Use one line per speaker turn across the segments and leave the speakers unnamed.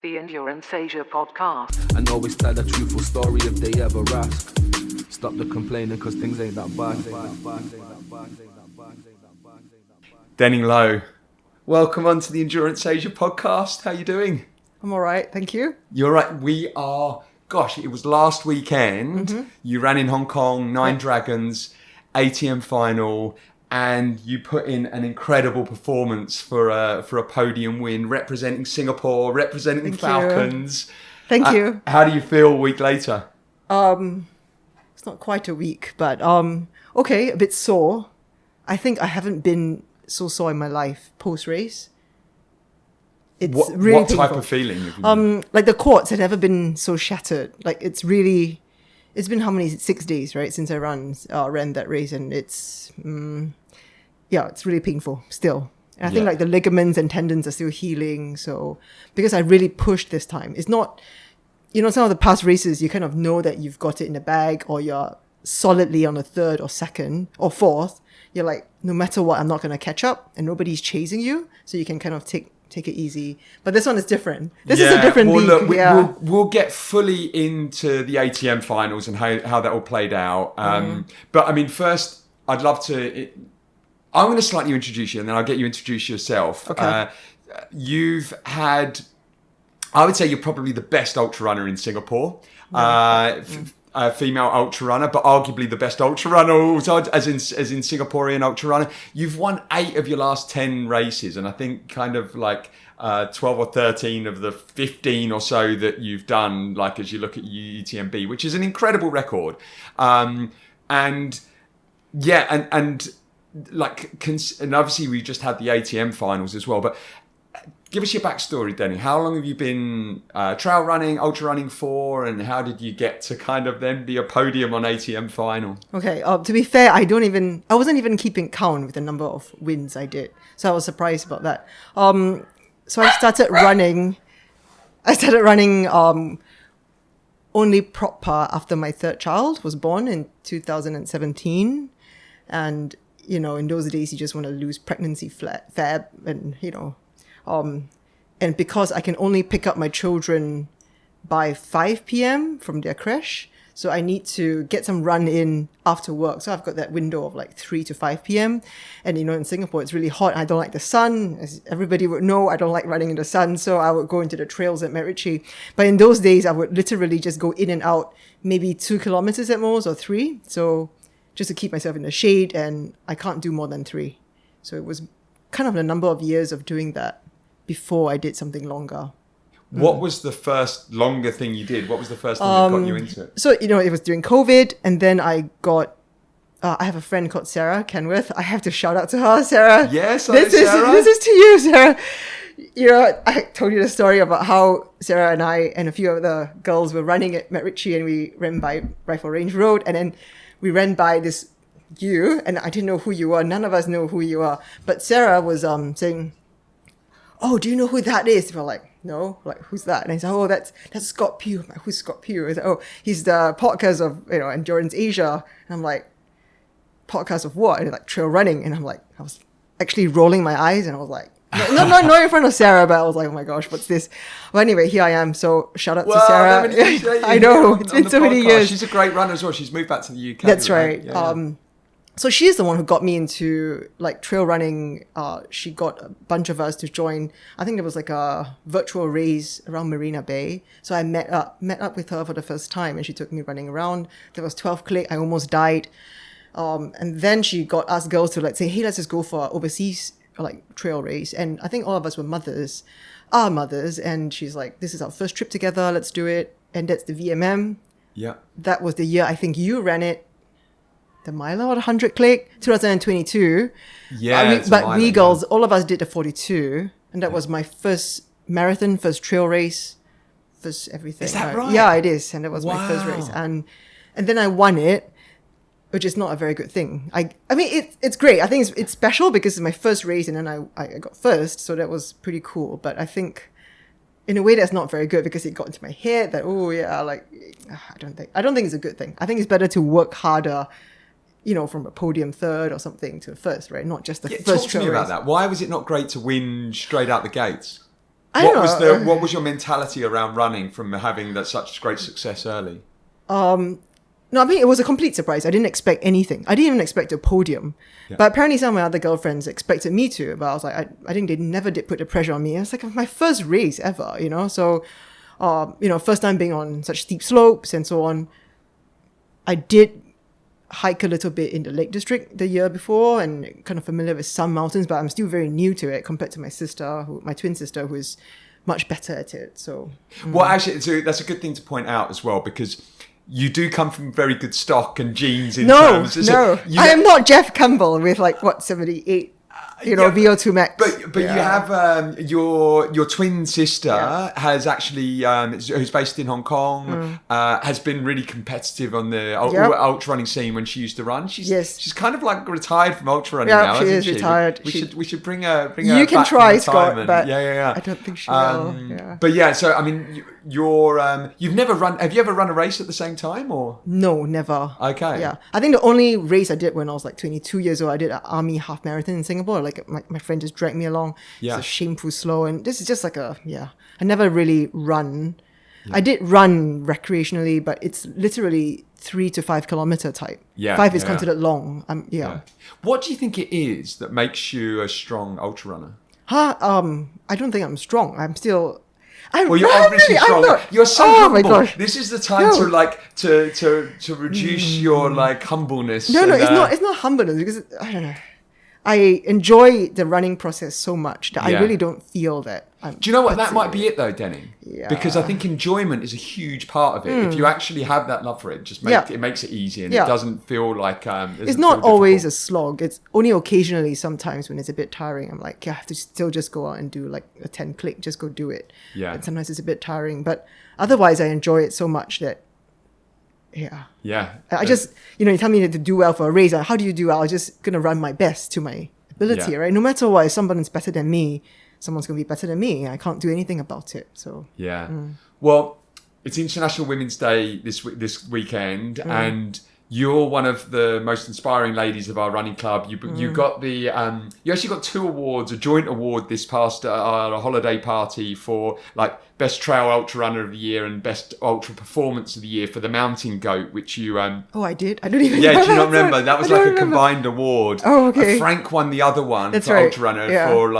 The Endurance Asia podcast.
And always tell a truthful story if they ever ask. Stop the complaining cause things ain't that bad.
Denning Lowe, welcome on to the Endurance Asia podcast. How you doing?
I'm all right, thank you.
You're right. We are, gosh, it was last weekend. Mm-hmm. You ran in Hong Kong, Nine Dragons, ATM final, and you put in an incredible performance for a podium win, representing Singapore, representing
Thank
Falcons.
Thank you.
How do you feel a week later?
It's not quite a week, but okay, a bit sore. I think I haven't been so sore in my life post-race. It's really
what
painful.
type of feeling? Have you
like the quads had never been so shattered. Like it's been how many 6 days, right, since I ran that race, and it's it's really painful still. And I think like the ligaments and tendons are still healing. So because I really pushed this time, it's not, some of the past races you kind of know that you've got it in the bag, or you're solidly on a third or second or fourth. You're like, no matter what, I'm not going to catch up, and nobody's chasing you, so you can kind of take it easy. But this one is different. This is a different league.
Look, we'll get fully into the ATM finals and how that all played out. But I mean, first, I'd love to. I'm going to slightly introduce you, and then I'll get you introduce yourself.
Okay.
You've had, I would say, you're probably the best ultra runner in Singapore. A female ultra runner, but arguably the best ultra runner also, as in Singaporean ultra runner. You've won 8 of your last 10 races, and I think kind of like 12 or 13 of the 15 or so that you've done, like as you look at UTMB, which is an incredible record. And obviously we just had the ATM finals as well, but give us your backstory, Denny. How long have you been trail running, ultra running for, and how did you get to kind of then be a podium on ATM final?
Okay, to be fair, I wasn't even keeping count with the number of wins I did, so I was surprised about that. So I started running. Only proper after my third child was born in 2017, and in those days you just want to lose pregnancy fab, and and because I can only pick up my children by 5 p.m. from their creche, so I need to get some run in after work. So I've got that window of like 3 to 5 p.m. And, in Singapore, it's really hot. I don't like the sun. As everybody would know, I don't like running in the sun. So I would go into the trails at MacRitchie. But in those days, I would literally just go in and out, maybe 2 kilometers at most, or 3. So just to keep myself in the shade, and I can't do more than 3. So it was kind of a number of years of doing that before I did something longer.
What was the first longer thing you did? What was the first thing that got you into it?
So, it was during COVID, and then I got, I have a friend called Sarah Kenworth. I have to shout out to her, Sarah.
Yes,
This is to you, Sarah. I told you the story about how Sarah and I and a few other girls were running at MacRitchie, and we ran by Rifle Range Road, and then we ran by this and I didn't know who you were. None of us know who you are. But Sarah was saying, "Oh, do you know who that is?" We're like, "No." Like, "Who's that?" And I said, "Oh, that's Scott Pugh." I'm like, "Who's Scott Pugh?" I said, "Oh, he's the podcast of Endurance Asia." And I'm like, "Podcast of what?" And like, "Trail running." And I'm like, I was actually rolling my eyes, and I was like, not in front of Sarah, but I was like, "Oh my gosh, what's this?" Well, anyway, here I am. So shout out to Sarah. I know, it's been so many years.
She's a great runner as well. She's moved back to the UK.
That's right.
Yeah.
So she's the one who got me into like trail running. She got a bunch of us to join. I think there was like a virtual race around Marina Bay. So I met up with her for the first time, and she took me running around. There was 12 click. I almost died. And then she got us girls to say, "Hey, let's just go for overseas like trail race." And I think all of us were mothers. And she's like, "This is our first trip together. Let's do it." And that's the VMM.
Yeah.
That was the year I think you ran it. The mile or the 100 click, 2022.
Yeah,
but we girls, all of us did the 42, and that was my first marathon, first trail race, first everything.
Is that right?
Yeah, it is, and that was my first race, and then I won it, which is not a very good thing. I mean, it's great. I think it's special because it's my first race, and then I got first, so that was pretty cool. But I think, in a way, that's not very good because it got into my head that I don't think it's a good thing. I think it's better to work harder. From a podium third or something to a first, right? Not just the first trail race.
Talk to me about that. Why was it not great to win straight out the gates? What was your mentality around running from having that such great success early?
No, I mean, it was a complete surprise. I didn't expect anything. I didn't even expect a podium.
Yeah.
But apparently some of my other girlfriends expected me to. But I was like, I think they never did put the pressure on me. It was like my first race ever, you know? So, first time being on such steep slopes and so on. I did hike a little bit in the Lake District the year before and kind of familiar with some mountains, but I'm still very new to it compared to my twin sister, who is much better at it. So,
Well, actually, so that's a good thing to point out as well, because you do come from very good stock and genes in terms.
I am not Jeff Campbell with 78, VO2 max.
But you have your twin sister has actually who's based in Hong Kong has been really competitive on the ultra running scene when she used to run. She's kind of like retired from ultra running now.
She is retired.
We should bring her.
You can
back
try,
from
Scott,
retirement.
but
yeah.
I don't think she will. Yeah.
But yeah, so I mean, you've never run. Have you ever run a race at the same time or?
No, never.
Okay.
Yeah, I think the only race I did when I was 22 years old, I did an army half marathon in Singapore. My friend just dragged me along.
Yeah.
It's a shameful slow, and this is just I never really run. Yeah. I did run recreationally, but it's literally 3 to 5 kilometer type.
Yeah.
5 is considered long.
What do you think it is that makes you a strong ultra runner?
I don't think I'm strong. I'm still.
Well, you're obviously strong. You're so humble.
My gosh.
This is the time to reduce your humbleness.
No, it's not humbleness, because I don't know. I enjoy the running process so much that I really don't feel that.
Do you know what? That might be it though, Denning.
Yeah.
Because I think enjoyment is a huge part of it. If you actually have that love for it, it makes it easy, and it doesn't feel like
it's not always a slog. It's only occasionally, sometimes when it's a bit tiring, I'm like, I have to still just go out and do a 10 click, just go do it.
Yeah.
And sometimes it's a bit tiring, but otherwise I enjoy it so much that.
Yeah.
I just, you tell me to do well for a race. How do you do well? I'm just going to run my best to my ability, right? No matter what, if someone's better than me, someone's going to be better than me. I can't do anything about it. So,
yeah. Well, it's International Women's Day this weekend, and you're one of the most inspiring ladies of our running club. You got the you actually got 2 awards, a joint award this past a holiday party for best trail ultra runner of the year and best ultra performance of the year for the Mountain Goat, which you
oh, I did. I don't even.
Yeah, do you not remember? That was a combined aword.
Oh, okay.
Frank won the other one
That's
for
right.
ultra runner for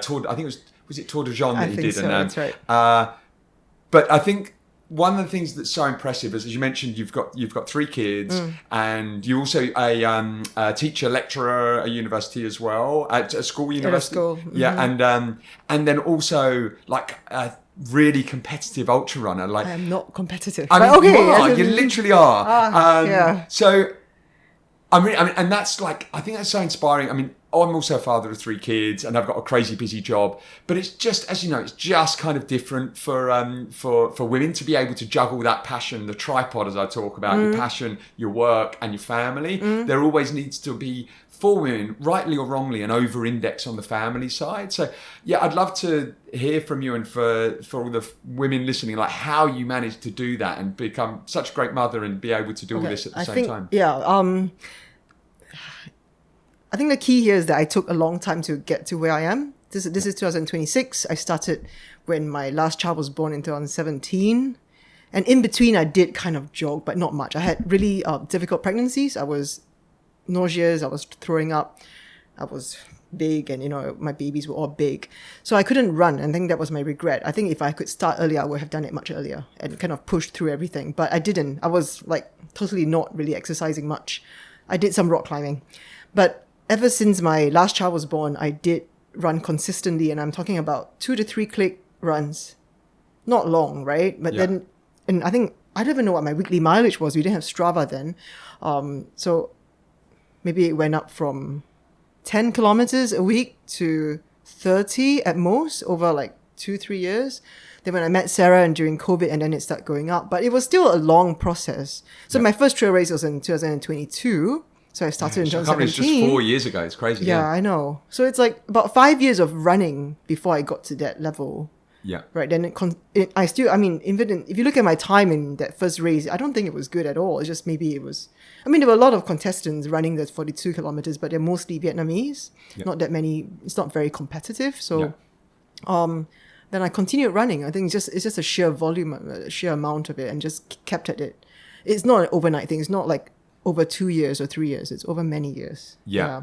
Tour. I think was it Tour de Jean that he did?
So, that's right.
But I think one of the things that's so impressive is, as you mentioned, you've got 3 kids, and you're also a teacher, lecturer at a university as well, at a school university.
At a school.
Yeah, and then also a really competitive ultra runner.
I am not competitive.
I mean,
okay,
you literally are.
Yeah.
So, and that's I think that's so inspiring. I mean, I'm also a father of 3 kids, and I've got a crazy busy job. But it's just, as you know, it's just kind of different for women to be able to juggle that passion, the tripod, as I talk about, your passion, your work, and your family. There always needs to be, for women, rightly or wrongly, an over-index on the family side. So, yeah, I'd love to hear from you, and for all the women listening, how you managed to do that and become such a great mother and be able to do all this at the same time.
Yeah. I think the key here is that I took a long time to get to where I am. This is 2026. I started when my last child was born in 2017. And in between, I did kind of jog, but not much. I had really difficult pregnancies. I was nauseous. I was throwing up. I was big, and, my babies were all big. So I couldn't run. And I think that was my regret. I think if I could start earlier, I would have done it much earlier and kind of pushed through everything. But I didn't. I was totally not really exercising much. I did some rock climbing. But ever since my last child was born, I did run consistently, and I'm talking about 2 to 3 click runs. Not long, right? But then, and I think, I don't even know what my weekly mileage was. We didn't have Strava then. So maybe it went up from 10 kilometers a week to 30 at most over 2-3 years. Then when I met Sarah and during COVID, and then it started going up. But it was still a long process. So my first trail race was in 2022. So I started in 2017.
It's just 4 years ago. It's crazy.
Yeah, I know. So it's about 5 years of running before I got to that level.
Yeah.
Right. Then even if you look at my time in that first race, I don't think it was good at all. It's just maybe it was. There were a lot of contestants running the 42 kilometers, but they're mostly Vietnamese. Not that many. It's not very competitive. So, then I continued running. I think it's just a sheer volume, a sheer amount of it, and just kept at it. It's not an overnight thing. It's not like over 2 years or 3 years. It's over many years.
Yeah.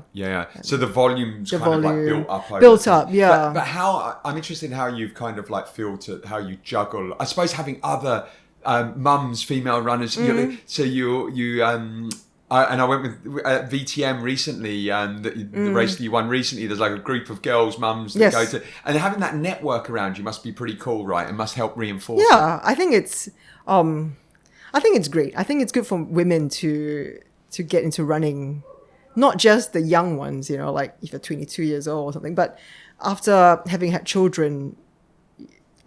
So the volume's
The
kind of like
volume.
built up over
Built
time.
up, yeah.
But how, I'm interested in how you've kind of like feel to how you juggle. I suppose having other mums, female runners. So I went with VTM recently, the race that you won recently. There's like a group of girls, mums that go to, and having that network around you must be pretty cool, right? It must help reinforce.
Yeah, I think it's great. I think it's good for women to get into running, not just the young ones, like if you're 22 years old or something, but after having had children,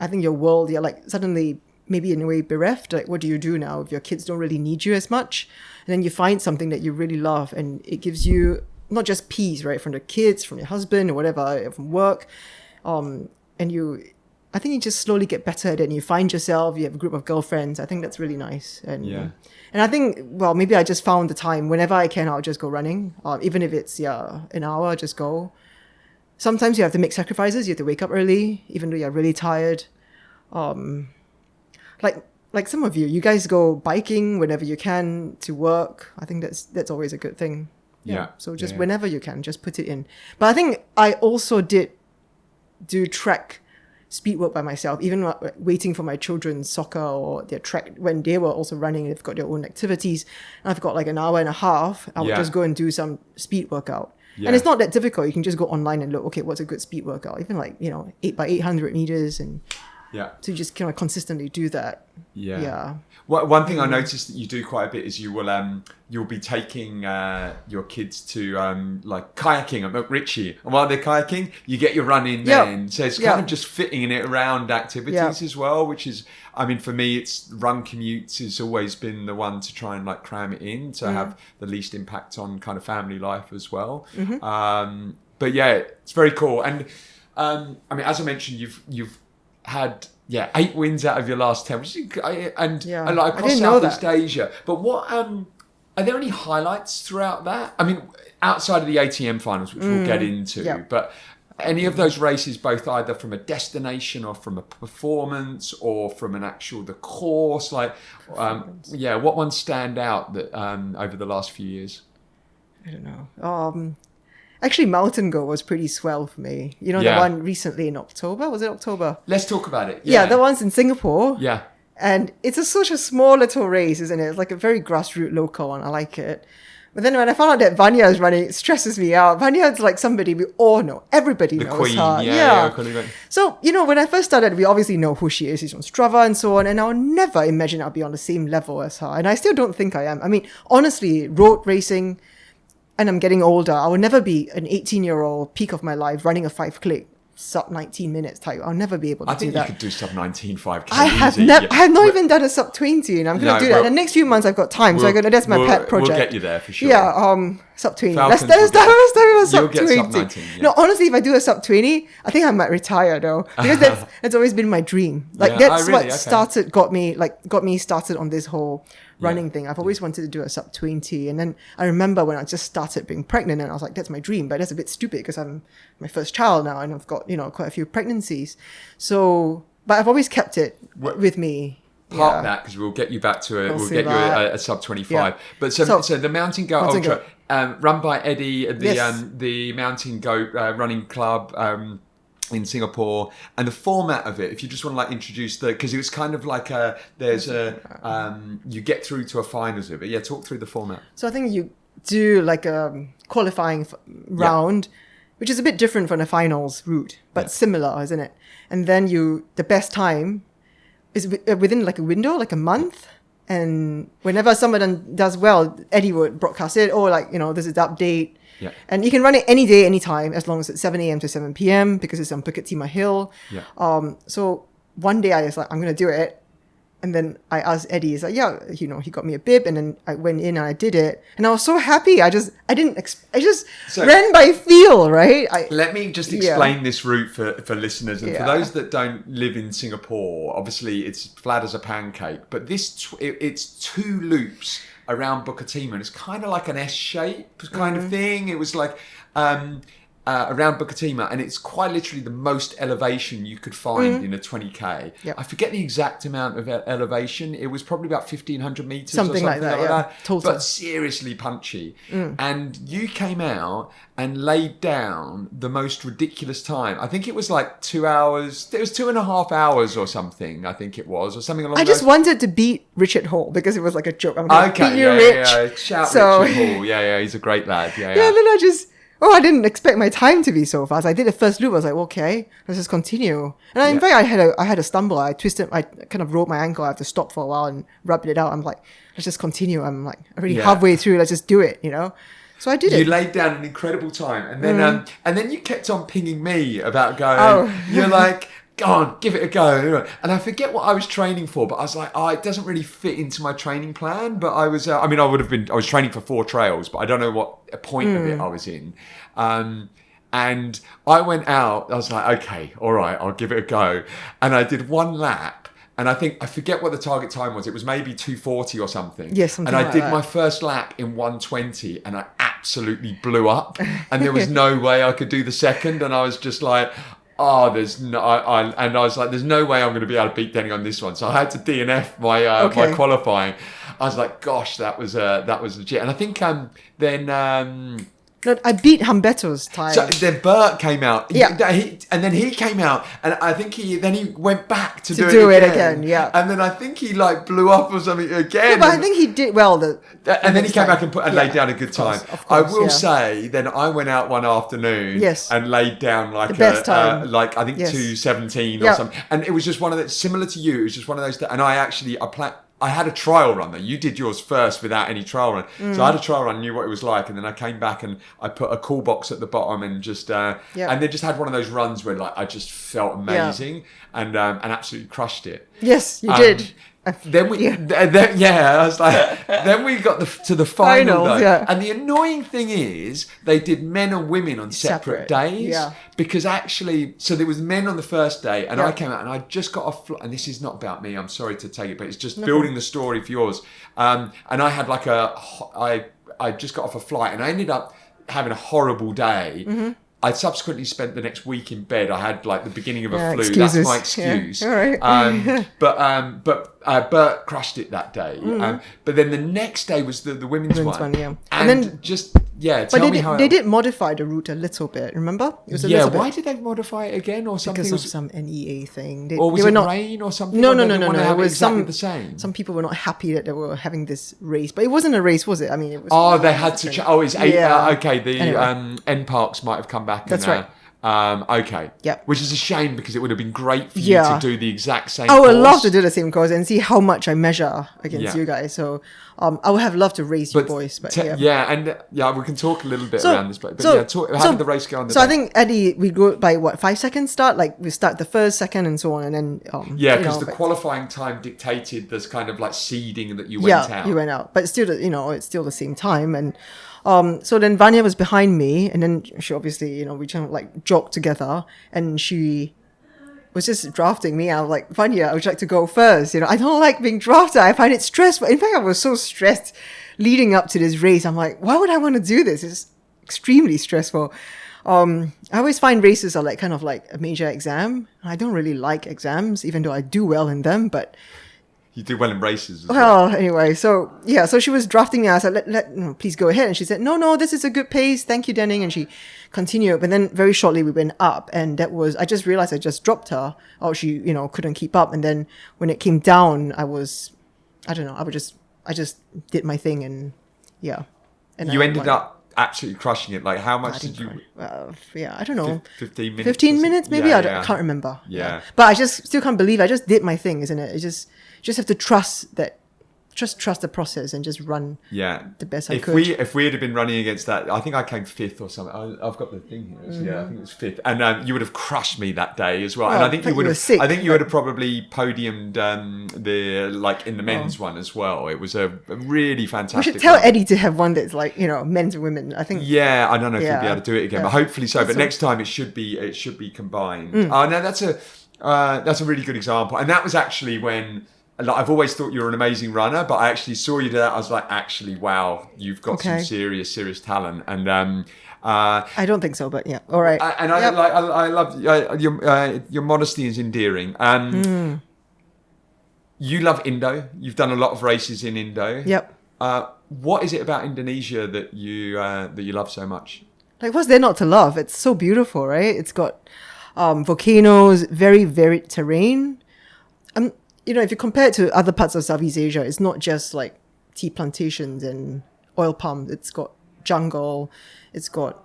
I think your world, you're like suddenly maybe in a way bereft. Like, what do you do now if your kids don't really need you as much? And then you find something that you really love, and it gives you not just peace, right, from the kids, from your husband or whatever, from work, and I think you just slowly get better at it, and you find yourself, you have a group of girlfriends. I think that's really nice. And I think, well, maybe I just found the time, whenever I can, I'll just go running. Even if it's, an hour, just go. Sometimes you have to make sacrifices. You have to wake up early, even though you're really tired. Like some of you guys go biking whenever you can to work. I think that's always a good thing.
Yeah.
So just whenever you can, just put it in. But I think I also did do track speed work by myself, even waiting for my children's soccer or their track when they were also running. They've got their own activities. I've got like an hour and a half. I would just go and do some speed workout. Yeah. And it's not that difficult. You can just go online and look, okay, what's a good speed workout? Even like, 8 by 800 meters. And so you just kind of consistently do that. Yeah.
Well, one thing I noticed that you do quite a bit is you'll be taking your kids to like kayaking at McRitchie, and while they're kayaking, you get your run in then. So it's kind of just fitting it around activities as well, which is, I mean, for me, it's run commutes has always been the one to try and like cram it in to have the least impact on kind of family life as well. But yeah, it's very cool. And I mean, as I mentioned, you've had 8 wins out of your last 10, which is, and like across Southeast Asia. But what are there any highlights throughout that? I mean, outside of the ATM finals, which we'll get into, but any of those races, both either from a destination or from a performance or from an actual the course, like what ones stand out that over the last few years?
I don't know. Actually, Mountain Goat was pretty swell for me. The one recently in October? Was it October?
Let's talk about it.
Yeah, the one's in Singapore.
Yeah.
And it's such a small little race, isn't it? It's like a very grassroots local one. I like it. But then when I found out that Vanya is running, it stresses me out. Vanya's like somebody we all know. Everybody knows
queen,
her.
Yeah.
So, when I first started, we obviously know who she is. She's on Strava and so on. And I'll never imagine I'll be on the same level as her. And I still don't think I am. I mean, honestly, road racing, and I'm getting older, I will never be an 18-year-old peak of my life running a 5K sub 19 minutes type. I'll never be able to do that.
I think you could do sub 19 5K.
I have not even done a sub 20, and I'm going to do that. In the next few months, I've got time, that's my pet project.
We'll get you there for sure.
Yeah, sub 20. Let's start with a sub 20.
Sub 19, yeah.
No, honestly, if I do a sub 20, I think I might retire though, because that's always been my dream. Like that's what got me started on this whole running thing. I've always wanted to do a sub 20, and then I remember when I just started being pregnant, and I was like, that's my dream, but that's a bit stupid because I'm my first child now, and I've got quite a few pregnancies. So, but I've always kept it with me.
Park that, because we'll get you back to it. We'll get you a sub 25. But so the Mountain Goat Ultra, run by Eddie at the Mountain Goat Running Club. In Singapore, and the format of it, if you just want to like introduce because it was kind of like you get through to a finals of it. Talk through the format. So
I think you do like a qualifying round, which is a bit different from the finals route, but similar, isn't it? And then the best time is within like a window, like a month. And whenever someone does well, Eddie would broadcast it, or there's an update. Yeah. And you can run it any day, any time, as long as it's 7 a.m. to 7 p.m. because it's on Bukit Timah Hill. Yeah. So one day I was like, I'm going to do it. And then I asked Eddie, he's like, he got me a bib, and then I went in and I did it. And I was so happy. I just ran by feel, right?
Let me just explain this route for listeners. And for those that don't live in Singapore, obviously it's flat as a pancake, but it's 2 loops around Bukit Timah, and it's kind of like an S shape kind of thing. It was like, around Bukit Timah, and it's quite literally the most elevation you could find in a 20k.
Yep.
I forget the exact amount of elevation. It was probably about 1,500 meters
Something
or
like
something
that, yeah. Total.
But seriously punchy. And you came out and laid down the most ridiculous time. I think it was like 2 hours. It was 2.5 hours or something. I think it was, or something along.
I just wanted to beat Richard Hall because it was like a joke. I'm going to beat you,
yeah,
Rich.
yeah. Shout
So-
Richard Hall. Yeah, he's a great lad. Yeah.
Yeah, then I didn't expect my time to be so fast. I did the first loop. I was like, okay, let's just continue. And in fact, I had a stumble. I kind of rolled my ankle. I had to stop for a while and rub it out. I'm like, let's just continue. I'm like already halfway through. Let's just do it, So I did it.
You laid down an incredible time, and then you kept on pinging me about going. You're like, go on, give it a go. And I forget what I was training for, but I was like, it doesn't really fit into my training plan. But I was, I was training for 4 trails, but I don't know what point of it I was in. And I went out, I was like, okay, all right, I'll give it a go. And I did 1 lap. And I forget what the target time was. It was maybe 2:40 or something.
Yes, something
and I
like
did
that.
my first lap in 1:20, and I absolutely blew up. And there was no way I could do the second. And I was just like, there's no. And I was like, there's no way I'm going to be able to beat Denny on this one. So I had to DNF my my qualifying. I was like, gosh, that was legit. And I think then.
No, I beat Humbeto's time.
So then Bert came out,
Yeah.
and then he came out, and I think he went back to
do it again, yeah.
And then I think he like blew up or something again.
Yeah, but I think he did well.
And then he came back and laid down a good time.
Of
I
course,
will
yeah.
say, then I went out one afternoon
Yes.
and laid down like
The best time.
like I think
Yes.
2:17 or
Yeah.
something. And it was just one of the, similar to you, it was just one of those, and I had a trial run though. You did yours first without any trial run. So I had a trial run, knew what it was like, and then I came back and I put a cool box at the bottom and just and then just had one of those runs where like I just felt amazing and absolutely crushed it.
Yes, you did.
Then we, I was like, then we got to the final
Finals,
though.
yeah.
And the annoying thing is, they did men and women on separate days.
yeah.
Because actually, so there was men on the first day, and
Yeah.
I came out and I just got off. And this is not about me. I'm sorry to take it, but it's just building the story for yours. And I had like I just got off a flight, and I ended up having a horrible day.
Mm-hmm.
I subsequently spent the next week in bed. I had like the beginning of a flu.
Excuses.
That's my excuse.
Yeah. All right.
But Bert crushed it that day. But then the next day was the women's one.
Yeah.
And
then
just tell me how
they did modify the route a little bit. Remember? It was a
yeah.
little
Why
bit
did they modify it again or something?
because of some NEA thing.
or was
they were
it
not,
rain or something?
No,
Or
no,
they
no,
didn't
no,
want to
no.
have
It was
exactly the same.
Some people were not happy that they were having this race, but it wasn't a race, was it? I mean, it was.
Oh, they had to. It's 8.
Yeah.
Okay, the
Anyway.
N Parks might have come back.
That's
and,
right.
Okay.
Yep.
Which is a shame because it would have been great for
Yeah.
you to do the exact same.
I would
course.
love to do the same course and see how much I measure against
Yeah.
you guys. So I would have loved to race you boys, but
we can talk a little bit around this, but how did the race go on?
So I think Eddie, we go by 5 seconds start. Like we start the first, second, and so on, and then
because the qualifying time dictated this kind of like seeding that you went out.
you went out, but still, it's still the same time. And so then Vanya was behind me, and then she obviously, we kind of like jogged together, and she was just drafting me. I was like, Vanya, I would like to go first. I don't like being drafted. I find it stressful. In fact, I was so stressed leading up to this race. I'm like, why would I want to do this? It's extremely stressful. I always find races are like kind of like a major exam. I don't really like exams, even though I do well in them, but
You do well in races as well.
well, anyway, so she was drafting me. I said, please go ahead. And she said, no, this is a good pace. Thank you, Denning. And she continued. But then very shortly we went up, and I just realized I just dropped her. Oh, she, couldn't keep up. And then when it came down, I just did my thing, and yeah. And
You
I
ended
won.
up absolutely crushing it. Like how much did you?
I don't know.
15 minutes.
15 minutes maybe?
Yeah,
I can't remember.
Yeah.
But I just still can't believe I just did my thing, isn't it? It just have to trust the process and just run the best I could.
If we had been running against that, I think I came 5th or something. I've got the thing here. So yeah, I think it was 5th, and you would have crushed me that day as well. And I think you would have.
sick,
I think you would have probably podiumed in the men's one as well. It was a really
we
fantastic.
should tell
run.
Eddie to have one that's like men's and women. I think.
Yeah, I don't know if
Yeah.
we'll be able to do it again, but hopefully so. But next time it should be combined.
Mm.
Oh no, that's a really good example, and that was actually when like, I've always thought you're an amazing runner, but I actually saw you do that. I was like, actually, wow, you've got some serious talent. And
I don't think so, but yeah, all right.
I love your modesty is endearing. You love Indo. You've done a lot of races in Indo.
Yep.
What is it about Indonesia that you love so much?
Like, what's there not to love? It's so beautiful, right? It's got volcanoes, very varied terrain. If you compare it to other parts of Southeast Asia, it's not just like tea plantations and oil palms. It's got jungle, it's got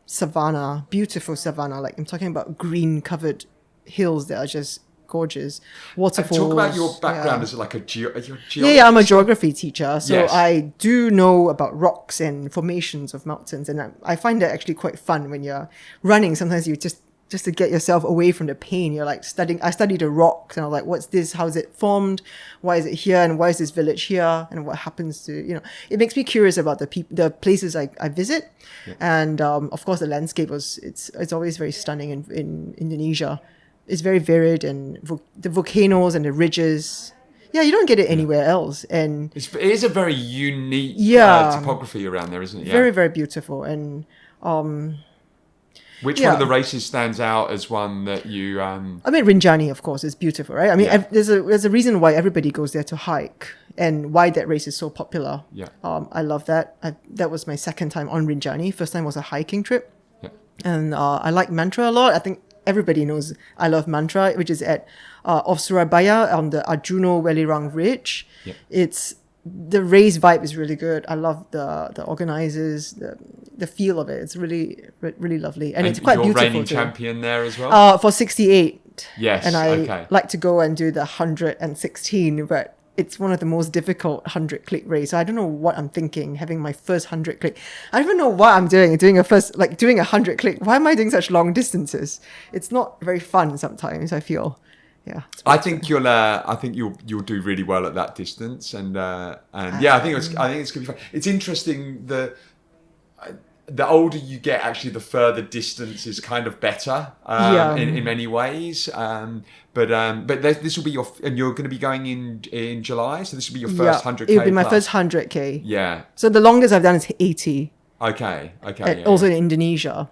savanna, beautiful savanna. Like, I'm talking about green-covered hills that are just gorgeous. Waterfalls.
Talk about your background as like a geography.
Yeah, I'm a geography teacher, so
Yes.
I do know about rocks and formations of mountains, and I find that actually quite fun when you're running. Sometimes you just to get yourself away from the pain, you're like studying. I studied the rocks, and I was like, what's this? How is it formed? Why is it here? And why is this village here? And what happens to, it makes me curious about the places I visit. Yeah. And of course, the landscape it's always very stunning in Indonesia. It's very varied, and the volcanoes and the ridges. Yeah, you don't get it anywhere else. And
it is a very unique topography around there, isn't it? Yeah.
Very, very beautiful. And
which one of the races stands out as one that you?
I mean, Rinjani, of course, is beautiful, right? I mean, there's a reason why everybody goes there to hike, and why that race is so popular.
Yeah.
I love that. That was my second time on Rinjani. First time was a hiking trip.
Yeah. And
I like Mantra a lot. I think everybody knows I love Mantra, which is at off Surabaya on the Arjuno Welirang Ridge.
Yeah.
The race vibe is really good. I love the organizers, the feel of it. It's really, really lovely, and it's quite
you're
beautiful.
Reigning champion there as well.
For 68.
Yes,
and I like to go and do the 116, but it's one of the most difficult 100 click race. So I don't know what I'm thinking, having my first 100 click. I don't even know what I'm doing. Doing a 100 click. Why am I doing such long distances? It's not very fun sometimes, I feel. Yeah,
I think you'll do really well at that distance, and I think it's gonna be fun. It's interesting the older you get, actually, the further distance is kind of better in many ways. But this will be and you're going to be going in July, so this will be your first 100K.
It'll be my first 100K.
Yeah.
So the longest I've done is 80.
Okay.
Also in Indonesia.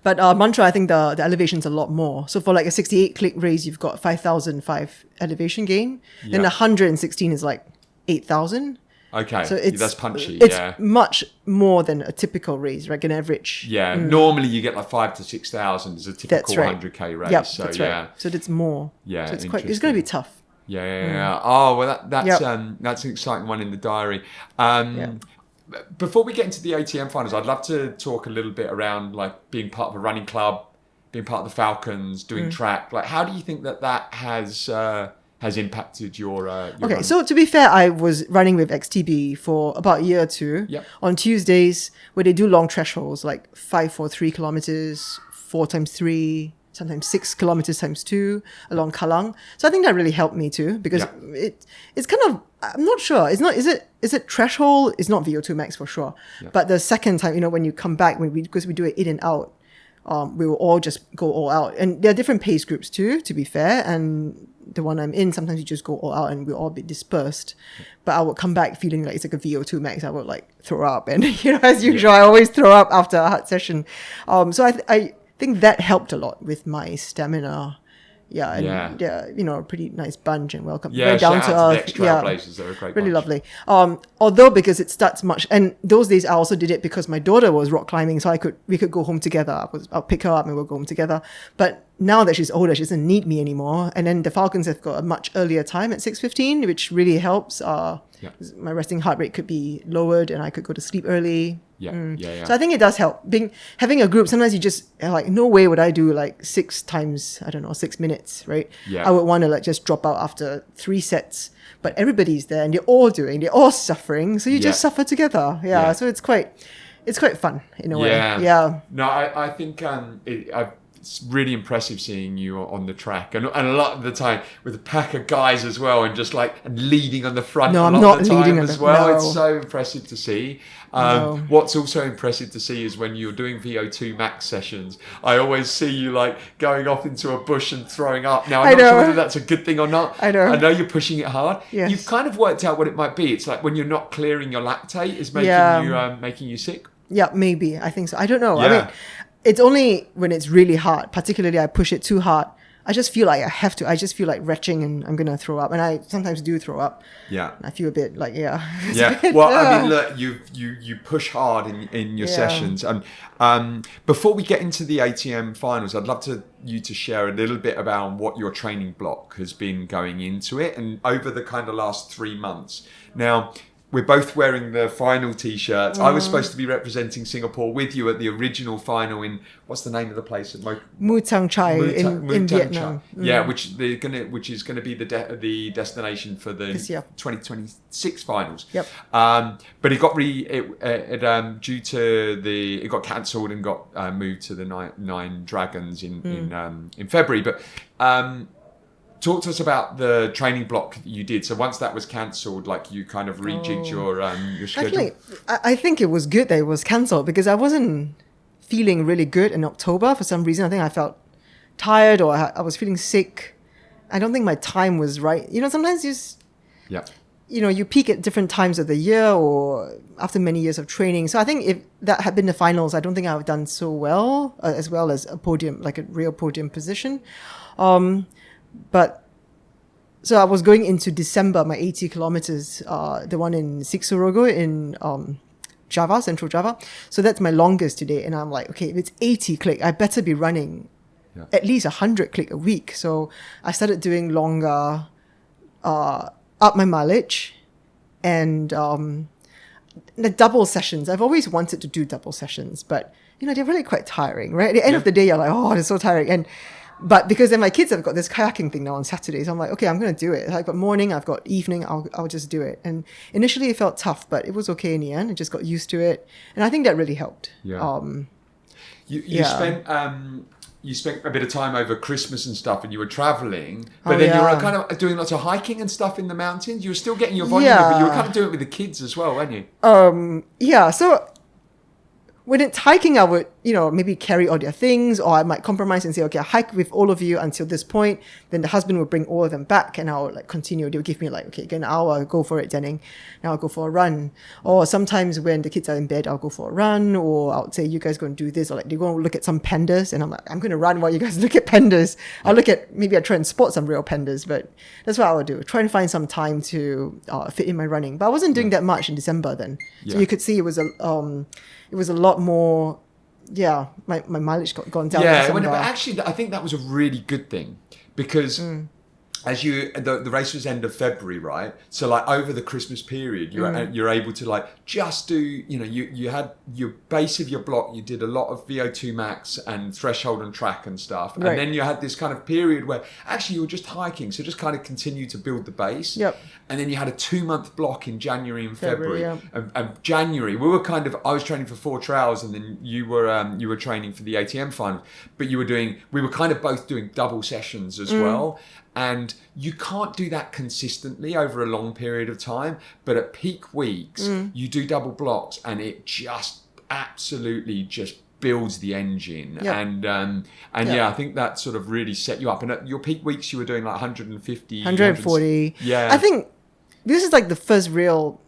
But Mantra, I think the elevation's a lot more. So for like a 68 click race, you've got 5,005 elevation gain. Yeah. Then 116 is like 8,000.
Okay,
so
that's punchy.
It's much more than a typical race, like an average.
Yeah, normally you get like 5,000 to 6,000 as a typical 100K race.
Yep,
so
that's right. So it's more.
Yeah,
so it's going to be tough.
Yeah. Oh well, that's an exciting one in the diary. Before we get into the ATM finals, I'd love to talk a little bit around like being part of a running club, being part of the Falcons, doing track. Like, how do you think that has impacted your running?
So to be fair, I was running with XTB for about a year or two.
Yep.
On Tuesdays, where they do long thresholds, like 5 for 3 kilometers, 4 times 3, sometimes 6 kilometers times 2 along Kallang. So I think that really helped me too, because it's kind of, I'm not sure. Is it threshold? It's not VO2 max for sure. Yeah. But the second time, when you come back, because we do it in and out, we will all just go all out. And there are different pace groups too, to be fair. And the one I'm in, sometimes you just go all out and we'll all be dispersed. But I would come back feeling like it's like a VO2 max. I would like throw up. And, as usual, I always throw up after a hard session. So I think that helped a lot with my stamina. Yeah, and a pretty nice bunch and welcome.
Yeah,
very down to earth.
Trailblazers, they're a great
really
bunch.
Lovely. Although because it starts much, and those days I also did it because my daughter was rock climbing, so we could go home together. I'll pick her up and we'll go home together. But now that she's older, she doesn't need me anymore. And then the Falcons have got a much earlier time at 6:15, which really helps. My resting heart rate could be lowered, and I could go to sleep early.
Yeah.
So I think it does help. Having a group, sometimes you just like, no way would I do like 6 minutes, right?
Yeah.
I would want to like just drop out after 3 sets. But everybody's there and they're all suffering. So you just suffer together. Yeah. So it's quite fun in a way.
Yeah. No, I think it's really impressive seeing you on the track, and a lot of the time with a pack of guys as well, and just like and leading on the front.
No,
a
I'm
lot
not
of the time
leading on
as
the-
well.
no.
It's so impressive to see.
No.
What's also impressive to see is when you're doing VO2 max sessions. I always see you like going off into a bush and throwing up. Now I'm
I
not sure
know.
whether that's a good thing or not.
I know.
I know you're pushing it hard.
Yes.
You've kind of worked out what it might be. It's like when you're not clearing your lactate is making you sick.
Yeah, maybe. I think so. I don't know. I
Yeah.
mean, it's only when it's really hard, particularly I push it too hard. I just feel like I have to. I just feel like retching and I'm going to throw up. And I sometimes do throw up.
Yeah.
And I feel a bit like, yeah.
Yeah. Well, I mean, look, you push hard in your
Yeah.
sessions. And before we get into the ATM finals, I'd love you to share a little bit about what your training block has been going into it and over the kind of last 3 months. Now, we're both wearing the final t-shirts. I was supposed to be representing Singapore with you at the original final in, what's the name of the place?
Mu Tang Chai in
Muay Thai
Vietnam.
Chai. Yeah, which is going to be the destination for the
This year.
2026 finals.
Yep.
But it got it got cancelled and got moved to the Nine Dragons in February. But talk to us about the training block that you did. So once that was cancelled, like you kind of rejigged your schedule.
Actually, I think it was good that it was cancelled because I wasn't feeling really good in October for some reason. I think I felt tired or I was feeling sick. I don't think my time was right. You know, sometimes
Yeah.
you peak at different times of the year or after many years of training. So I think if that had been the finals, I don't think I would have done so well as a podium, like a real podium position. But so I was going into December, my 80 kilometers, the one in Siksorogo in Java, Central Java. So that's my longest today. And I'm like, okay, if it's 80 click, I better be running at least 100 click a week. So I started doing longer, up my mileage and the double sessions. I've always wanted to do double sessions, but they're really quite tiring, right? At the end of the day, you're like, oh, they're so tiring. But because then my kids have got this kayaking thing now on Saturdays, I'm like, okay, I'm going to do it. I've got morning, I've got evening, I'll just do it. And initially it felt tough, but it was okay in the end. I just got used to it. And I think that really helped.
Yeah. You spent a bit of time over Christmas and stuff and you were traveling, but then you were kind of doing lots of hiking and stuff in the mountains. You were still getting your volume, but you were kind of doing it with the kids as well, weren't you?
Yeah. So when it's hiking, I would, maybe carry all their things, or I might compromise and say, okay, I'll hike with all of you until this point. Then the husband would bring all of them back and I'll continue. They would give me okay, get an hour, go for it, Denning. Now I'll go for a run. Or sometimes when the kids are in bed, I'll go for a run, or I'll say, you guys go and do this, or they go and look at some pandas. And I'm like, I'm going to run while you guys look at pandas. Maybe I try and spot some real pandas, but that's what I would do. Try and find some time to fit in my running. But I wasn't doing that much in December then. So you could see it was a lot more. Yeah, my mileage got gone down.
Yeah, but actually, I think that was a really good thing because as the race was end of February, right? So like over the Christmas period, you're able to just do, you had your base of your block, you did a lot of VO2 max and threshold and track and stuff.
Right.
And then you had this kind of period where actually you were just hiking. So just kind of continue to build the base.
Yep.
And then you had a 2-month block in January and February.
Yeah.
And January, I was training for 4 trials and then you were training for the ATM final, but we were kind of both doing double sessions as well. And you can't do that consistently over a long period of time, but at peak weeks, you do double blocks and it just absolutely just builds the engine.
Yep.
And I think that sort of really set you up. And at your peak weeks, you were doing 150,
140.
Yeah.
I think this is the first real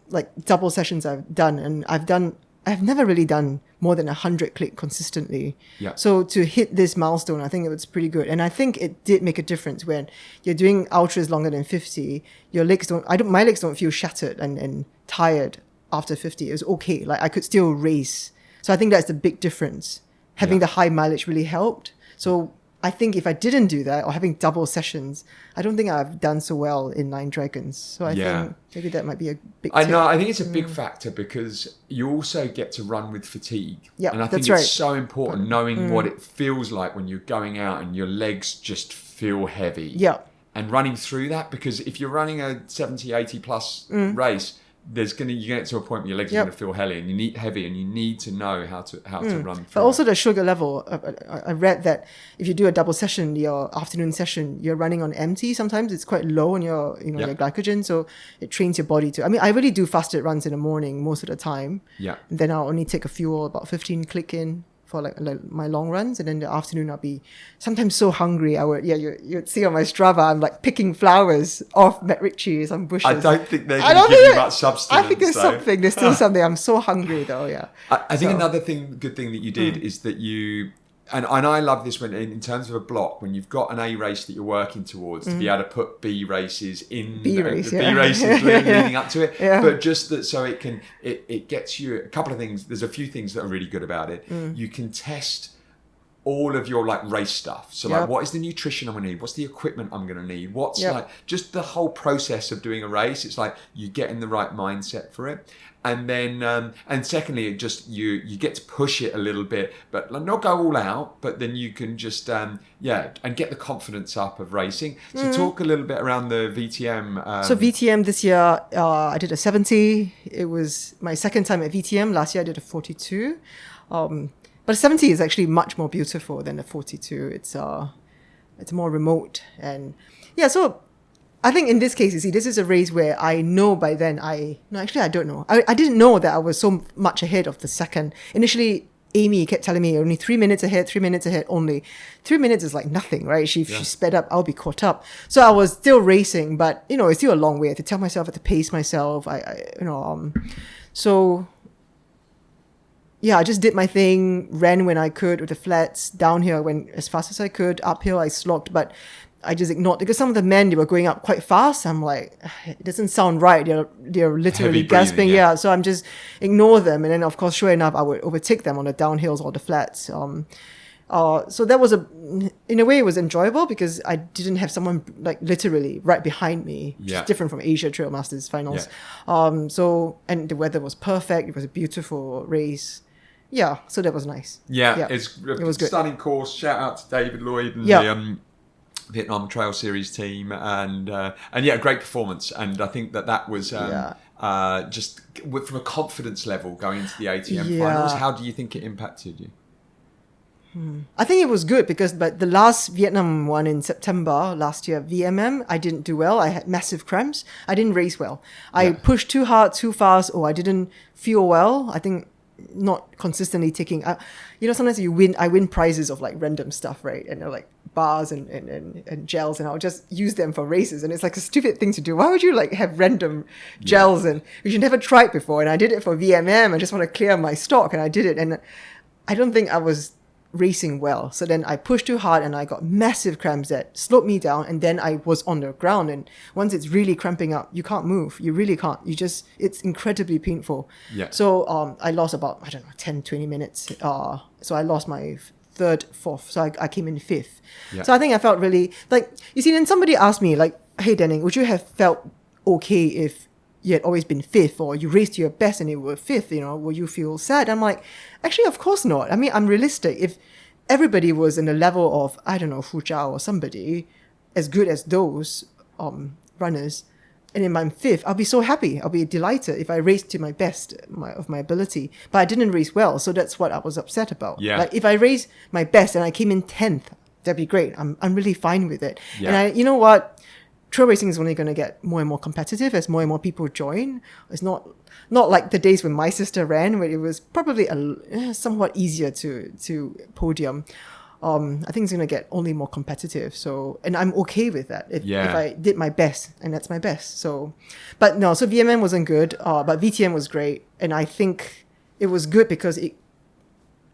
double sessions I've done, and I've never really done more than 100 click consistently.
Yeah.
So to hit this milestone, I think it was pretty good. And I think it did make a difference when you're doing ultras longer than 50, my legs don't feel shattered and tired after 50. It was okay. I could still race. So I think that's the big difference. Having the high mileage really helped. So I think if I didn't do that or having double sessions, I don't think I've done so well in Nine Dragons. So I think maybe that might be a big
I
tip.
know. I think it's a big factor because you also get to run with fatigue.
Yeah,
and I think
that's
it's so important knowing what it feels like when you're going out and your legs just feel heavy.
Yeah.
And running through that, because if you're running a 70, 80 plus race, you're gonna get to a point where your legs are
Yep.
gonna feel heavy, and you need to know how to run through.
But also the sugar level. I read that if you do a double session, your afternoon session, you're running on empty. Sometimes it's quite low on your
Yeah.
your glycogen, so it trains your body to. I mean, I really do fasted runs in the morning most of the time.
Yeah.
And then I'll only take a fuel about 15 click in for like my long runs, and then the afternoon I'll be sometimes so hungry. You'd see on my Strava I'm like picking flowers off McRitchie, some bushes.
I don't think they're
I
going to
don't
give you
think-
much substance.
I think there's something. There's still something. I'm so hungry though. Yeah.
I think
So-
another good thing that you did is that you, and I love this when in terms of a block, when you've got an A race that you're working towards, to be able to put B races in
B race,
the
yeah.
B races leading up to it,
Yeah.
but just that so it gets you a couple of things. There's a few things that are really good about it. You can test all of your like race stuff. So like,
Yep.
what is the nutrition I'm going to need? What's the equipment I'm going to need? What's
Yep.
like just the whole process of doing a race. It's like you get in the right mindset for it. And then, and secondly, it just you get to push it a little bit, but not go all out. But then you can just and get the confidence up of racing. So talk a little bit around the VTM.
So VTM this year, I did a 70. It was my second time at VTM. Last year I did a 42. But 70 is actually much more beautiful than the 42. It's more remote, and yeah. So I think in this case, you see, this is a race where I know by then I don't know. I didn't know that I was so much ahead of the second. Initially, Amy kept telling me only 3 minutes ahead only. 3 minutes is like nothing, right? She sped up, I'll be caught up. So I was still racing, but it's still a long way. I had to tell myself, I had to pace myself. So yeah, I just did my thing, ran when I could with the flats. Downhill I went as fast as I could. Uphill I slogged, but I just ignored because some of the men, they were going up quite fast. I'm like, it doesn't sound right. They're literally
Heavy breathing,
gasping.
yeah.
Yeah. So I'm just ignore them. And then of course, sure enough, I would overtake them on the downhills or the flats. So that was in a way it was enjoyable because I didn't have someone like literally right behind me, which
Yeah.
is different from Asia Trail Masters finals. And the weather was perfect. It was a beautiful race. Yeah, so that was nice.
Yeah, it
was good.
Stunning course. Shout out to David Lloyd and
Yeah.
the Vietnam Trail Series team, and yeah, great performance. And I think that was just from a confidence level going into the ATM
Yeah.
finals. How do you think it impacted you?
I think it was good because but the last Vietnam one in September last year, VMM, I didn't do well. I had massive cramps. I didn't race well. I pushed too hard, too fast, or I didn't feel well. I think not consistently taking sometimes I win prizes of like random stuff, right? And they're like bars and gels, and I'll just use them for races, and it's like a stupid thing to do. Why would you like have random gels and which you never tried before? And I did it for VMM. I just want to clear my stock, and I did it, and I don't think I was racing well. So then I pushed too hard and I got massive cramps that slowed me down, and then I was on the ground, and once it's really cramping up, you can't move. You really can't. It's incredibly painful.
Yeah.
So I lost about 10-20 minutes. So I lost my third, fourth. So I came in fifth.
Yeah.
So I think I felt really like, you see, then somebody asked me like, hey Denning, would you have felt okay if you had always been fifth, or you raced to your best and you were fifth, will you feel sad? I'm like, actually, of course not. I mean, I'm realistic. If everybody was in the level of, I don't know, Fu Zhao or somebody as good as those runners, and if I'm fifth, I'll be so happy. I'll be delighted if I raced to my best of my ability. But I didn't race well, so that's what I was upset about.
Yeah.
Like if I raced my best and I came in 10th, that'd be great. I'm really fine with it.
Yeah.
And you know what? Trail racing is only going to get more and more competitive as more and more people join. It's not like the days when my sister ran, where it was probably somewhat easier to podium. I think it's going to get only more competitive. So, and I'm okay with that if I did my best, and that's my best. So, but no, so VMM wasn't good, but VTM was great, and I think it was good because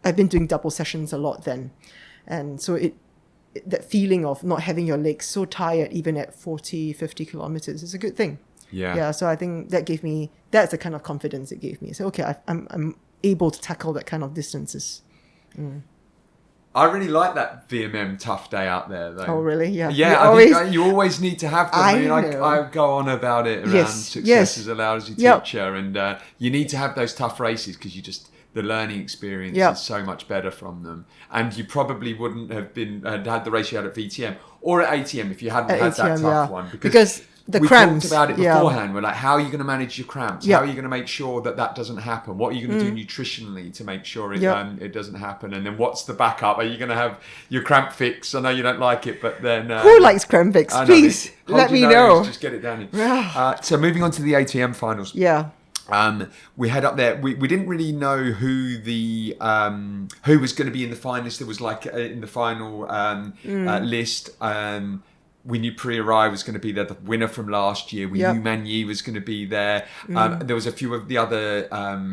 I've been doing double sessions a lot then, and so that feeling of not having your legs so tired even at 40-50 kilometers is a good thing. Yeah, so I think that's the kind of confidence it gave me. So okay, I'm able to tackle that kind of distances.
I really like that VMM tough day out there, though.
Oh, really? Yeah.
Yeah, I think you always need to have them.
I
I go on about it around success is allowed as your teacher, and you need to have those tough races because the learning experience is so much better from them. And you probably wouldn't have had the race you had at VTM or at ATM if you hadn't had that tough one.
Because
we
cramps.
talked about it
Yeah.
beforehand. We're like, how are you going to manage your cramps?
Yeah.
How are you going to make sure that doesn't happen? What are you going to do nutritionally to make sure it
Yeah.
it doesn't happen? And then what's the backup? Are you going to have your cramp fix? I know you don't like it, but then
Who likes cramp fix?
I know,
Please
hold
let
your
me
nose,
know.
Just get it down. So moving on to the ATM finals.
Yeah.
We had up there. We didn't really know who the who was going to be in the finalists. There was like in the final list. We knew Priya Rai was going to be there, the winner from last year. We
Yep.
knew Man Yi was going to be there. There was a few of the other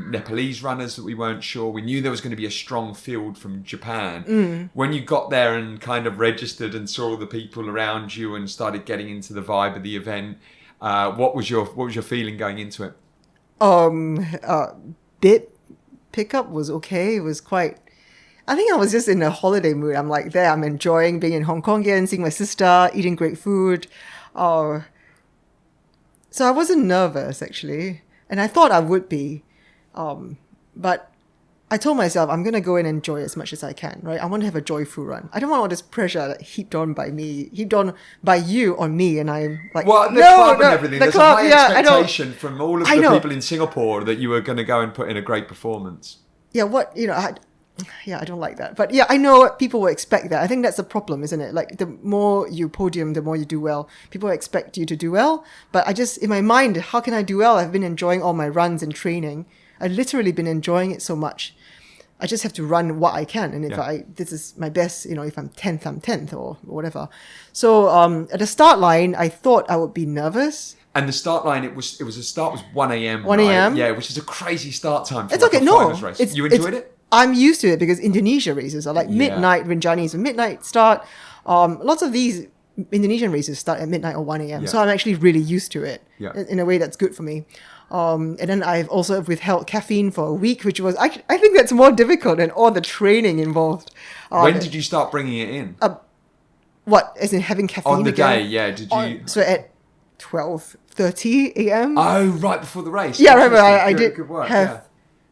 Nepalese runners that we weren't sure. We knew there was going to be a strong field from Japan. When you got there and kind of registered and saw all the people around you and started getting into the vibe of the event, what was your feeling going into it?
Bit pickup was okay. It was quite. I think I was just in a holiday mood. I'm like there. I'm enjoying being in Hong Kong again, seeing my sister, eating great food. So I wasn't nervous actually, and I thought I would be, but I told myself I'm gonna go and enjoy as much as I can. Right? I want to have a joyful run. I don't want all this pressure like, heaped on by you on me, and I'm like,
Well, the
no,
club and
no,
everything.
the
There's
club,
a high
yeah, I know.
expectation from all of
I
the
know.
people in Singapore that you were going to go and put in a great performance.
Yeah, I don't like that. But yeah, I know people will expect that. I think that's the problem, isn't it? Like the more you podium, the more you do well. People expect you to do well. But I just, in my mind, how can I do well? I've been enjoying all my runs and training. I've literally been enjoying it so much. I just have to run what I can. And if this is my best, if I'm 10th, I'm 10th or whatever. So at the start line, I thought I would be nervous.
And the start line, it was 1 a.m.
1 a.m.?
Right? Yeah, which is a crazy start time for
It's
like
okay.
a
No,
finals race. You enjoyed it?
I'm used to it because Indonesia races are like midnight. Rinjani is a midnight start. Lots of these Indonesian races start at midnight or 1 a.m.
Yeah.
So I'm actually really used to it in a way that's good for me. And then I've also withheld caffeine for a week, which was, I think that's more difficult than all the training involved.
When did you start bringing it in?
What, as in having caffeine
On the
again?
day, yeah. Did you?
So at 12:30 a.m.
Oh, right before the race.
Yeah, right. I
Good-
did
Good work.
have.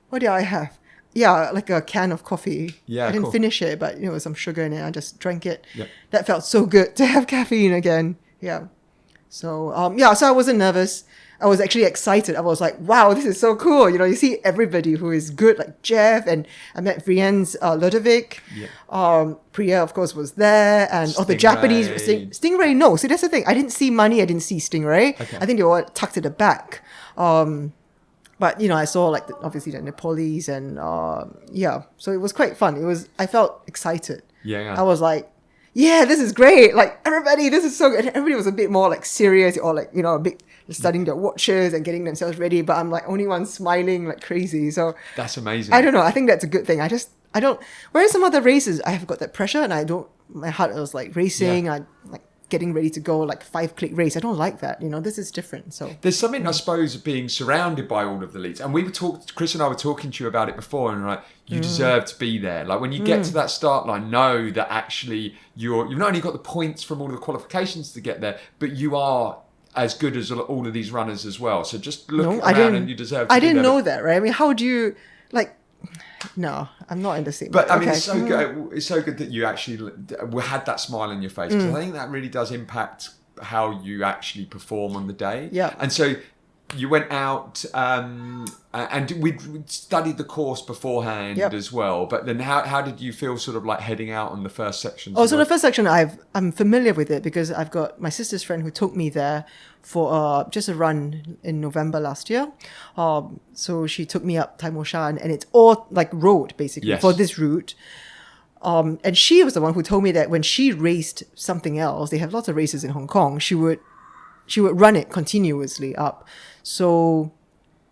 What did I have? Yeah, like a can of coffee.
Yeah,
I didn't
cool.
finish it, but some sugar in it. I just drank it.
Yeah.
That felt so good to have caffeine again. Yeah. So so I wasn't nervous. I was actually excited. I was like, wow, this is so cool. You see everybody who is good, like Jeff, and I met Brienne's Ludovic.
Yeah.
Priya, of course, was there, and the Japanese Stingray. No, see that's the thing. I didn't see Money. I didn't see Stingray.
Okay.
I think they were all tucked at the back. But I saw like obviously the Nepalese and so it was quite fun. I felt excited.
Yeah.
I was like, yeah, this is great. Like everybody, this is so good. And everybody was a bit more like serious or like a bit studying their watches and getting themselves ready. But I'm like only one smiling like crazy. So
That's amazing.
I don't know. I think that's a good thing. I don't. Whereas some other races, I have got that pressure and I don't. My heart was like racing.
Yeah.
I like getting ready to go like 5-click race. I don't like that. This is different. So
There's something, I suppose, of being surrounded by all of the leads. And Chris and I were talking to you about it before, and like, you deserve to be there. Like when you get to that start line, know that actually you've not only got the points from all of the qualifications to get there, but you are as good as all of these runners as well. So just look around and you deserve to
I
be
didn't
there.
know that, right? I mean, how do you like? No, I'm not in the same.
But I mean,
okay.
it's so good. It's so good that you actually had that smile on your face, because I think that really does impact how you actually perform on the day.
Yeah.
And so you went out, and we'd studied the course beforehand as well. But then, how did you feel, sort of like heading out on the first section?
Oh, so the first section, I'm familiar with it because I've got my sister's friend who took me there for just a run in November last year. So she took me up Taimo Shan, and it's all like road basically for this route. And she was the one who told me that when she raced something else, they have lots of races in Hong Kong, she would run it continuously up. So,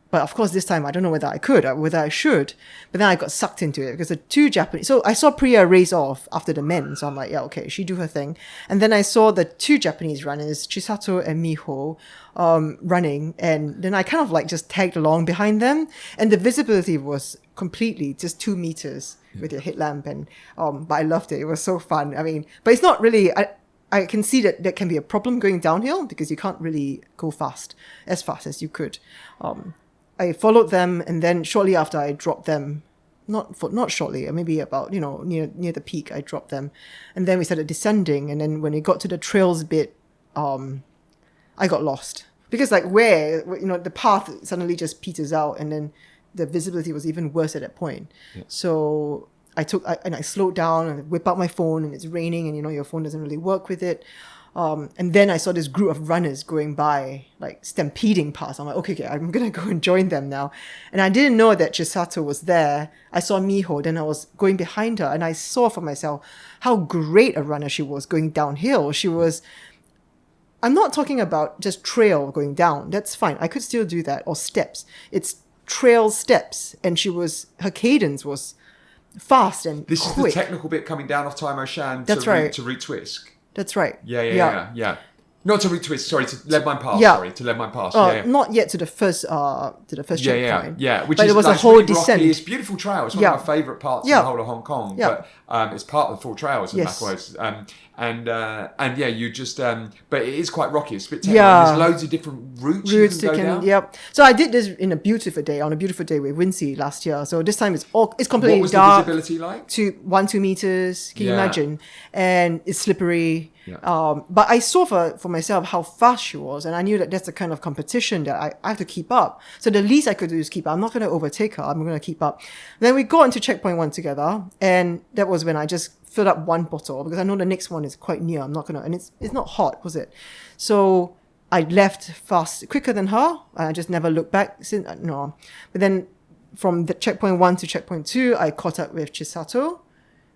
but of course this time I don't know whether I could or whether I should. But then I got sucked into it because the two Japanese. So I saw Priya race off after the men. So I'm like, yeah, okay, she do her thing. And then I saw the two Japanese runners, Chisato and Miho, running. And then I kind of like just tagged along behind them. And the visibility was completely just 2 meters with your headlamp. And but I loved it. It was so fun. I mean, but it's not really. I can see that can be a problem going downhill because you can't really go fast as you could. I followed them, and then shortly after I dropped them, not shortly, maybe about near the peak, I dropped them, and then we started descending, and then when we got to the trails bit, I got lost. Because like the path suddenly just peters out, and then the visibility was even worse at that point. Yeah. So I slowed down and whip out my phone, and it's raining, and your phone doesn't really work with it. And then I saw this group of runners going by, like stampeding past. I'm like, okay, I'm going to go and join them now. And I didn't know that Chisato was there. I saw Miho, then I was going behind her, and I saw for myself how great a runner she was going downhill. I'm not talking about just trail going down. That's fine. I could still do that. Or steps. It's trail steps. And her cadence was fast and
This
quick.
is the technical bit coming down off Taimo Shan
That's right.
to Route Twisk.
That's right.
Yeah. Not to Route Twist, sorry, to Lead Mine Pass.
Yeah.
Sorry, to Lead Mine Pass.
Not yet to the first checkpoint.
Yeah.
But it was a whole
really
descent.
Rocky. It's a beautiful trail. It's one of my favourite parts of the whole of Hong Kong.
Yeah.
But it's part of the full trails in Macquarie. And you just but it is quite rocky. It's a bit technical.
Yeah.
There's loads of different routes you can go down.
Yep. So I did this on a beautiful day with Wincy last year. So this time it's completely
What was
dark.
the visibility like?
To 1-2 meters. Can you imagine? And it's slippery.
Yeah.
But I saw for myself how fast she was, and I knew that that's the kind of competition that I have to keep up. So the least I could do is keep up. I'm not going to overtake her. I'm going to keep up. Then we got into checkpoint 1 together, and that was when I just filled up one bottle because I know the next one is quite near. I'm not going to, and it's not hot, was it? So I left quicker than her. I just never looked back. No. But then from the checkpoint 1 to checkpoint 2, I caught up with Chisato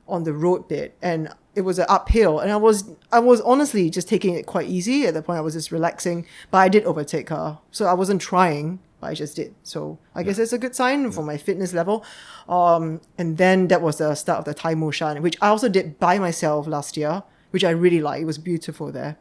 on the road bit, and it was an uphill, and I was honestly just taking it quite easy. At the point I was just relaxing, but I did overtake her, so I wasn't trying, but I just did. So I guess it's a good sign for my fitness level. And then that was the start of the Taimo Shan, which I also did by myself last year, which I really liked. It was beautiful there,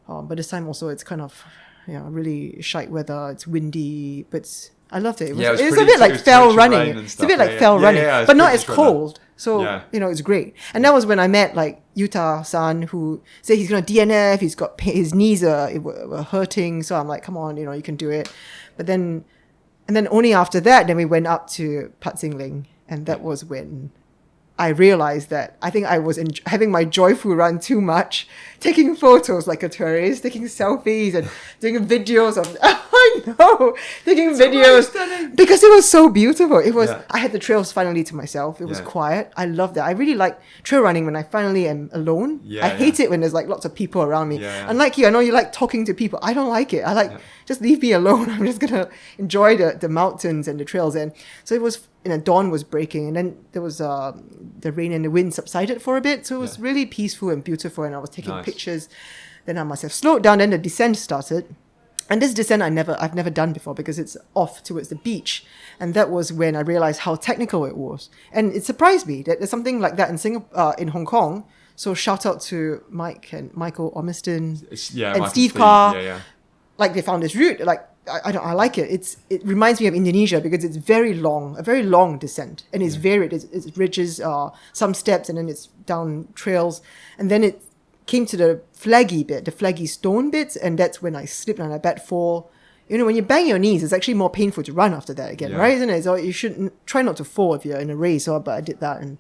but this time also it's kind of really shite weather. It's windy, but I loved it. It's a bit like fell running. It's a bit like fell running, but not as cold. So, it's great. And that was when I met like Yuta-san, who said he's going to DNF. He's got his knees were hurting. So I'm like, come on, you can do it. But then, and then only after that, then we went up to Pat Sing Ling. And that was when I realized that I think I was having my joyful run too much, taking photos like a tourist, taking selfies and doing videos of, taking videos because it was so beautiful. It was, I had the trails finally to myself. It was quiet. I loved that. I really like trail running when I finally am alone. I hate it when there's like lots of people around me. Unlike you, I know you like talking to people. I don't like it. I like, just leave me alone. I'm just going to enjoy the mountains and the trails. And so it was, dawn was breaking, and then there was the rain and the wind subsided for a bit, so it was really peaceful and beautiful, and I was taking pictures. Then I must have slowed down, then the descent started, and this descent I've never done before because it's off towards the beach, and that was when I realized how technical it was, and it surprised me that there's something like that in Hong Kong. So shout out to Michael Ormiston and Steve Carr. Like they found this route, like I like it. It reminds me of Indonesia because it's a very long descent, and it's varied. It's ridges, some steps, and then it's down trails, and then it came to the flaggy stone bits, and that's when I slipped and I bat fall. When you bang your knees, it's actually more painful to run after that again, right? Isn't it? So you should try not to fall if you're in a race. But I did that, and